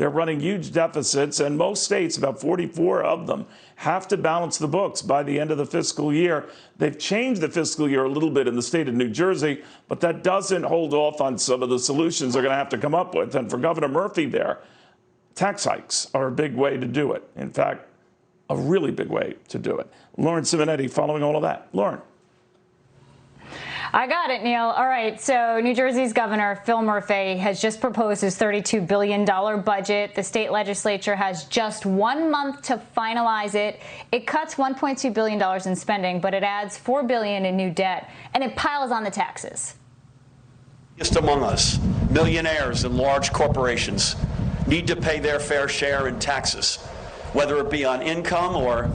They're running huge deficits, and most states, about 44 of them, have to balance the books by the end of the fiscal year. They've changed the fiscal year a little bit in the state of New Jersey, but that doesn't hold off on some of the solutions they're going to have to come up with. And for Governor Murphy there, tax hikes are a big way to do it. In fact, a really big way to do it. Lauren Simonetti following all of that. Lauren. I got it, Neil. All right. So New Jersey's Governor Phil Murphy has just proposed his $32 billion budget. The state legislature has just 1 month to finalize it. It cuts $1.2 billion in spending, but it adds $4 billion in new debt, and it piles on the taxes. Just among us, millionaires and large corporations need to pay their fair share in taxes, whether it be on income or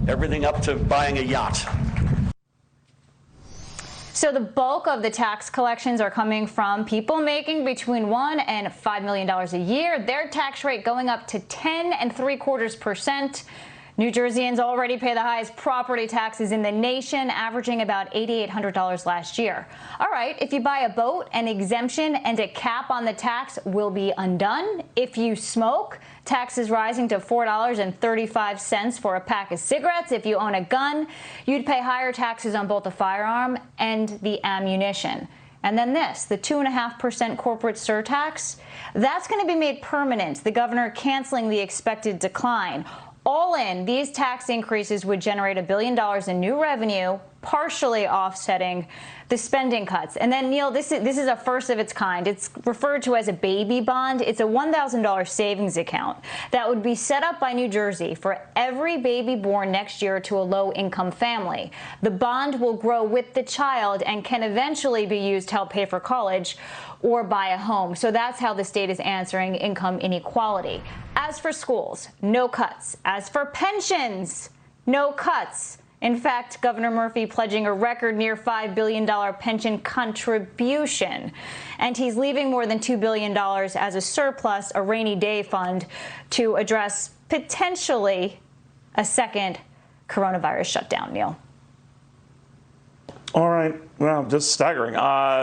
everything up to buying a yacht. So the bulk of the tax collections are coming from people making between $1 and $5 million a year. Their tax rate going up to 10.75%. New Jerseyans already pay the highest property taxes in the nation, averaging about $8,800 last year. All right, if you buy a boat, an exemption and a cap on the tax will be undone. If you smoke, taxes rising to $4.35 for a pack of cigarettes. If you own a gun, you'd pay higher taxes on both the firearm and the ammunition. And then this, the 2.5% corporate surtax, that's going to be made permanent, the governor canceling the expected decline. All in, these tax increases would generate $1 billion in new revenue, partially offsetting the spending cuts. And then, Neil, this is a first of its kind. It's referred to as a baby bond. It's a $1,000 savings account that would be set up by New Jersey for every baby born next year to a low-income family. The bond will grow with the child and can eventually be used to help pay for college or buy a home. So that's how the state is answering income inequality. As for schools, no cuts. As for pensions, no cuts. In fact, Governor Murphy pledging a record near $5 billion pension contribution. And he's leaving more than $2 billion as a surplus, a rainy day fund, to address potentially a second coronavirus shutdown, Neil. All right. Well, just staggering.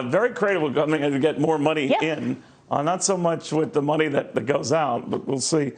Very creative coming to get more money in. Not so much with the money that goes out, but we'll see.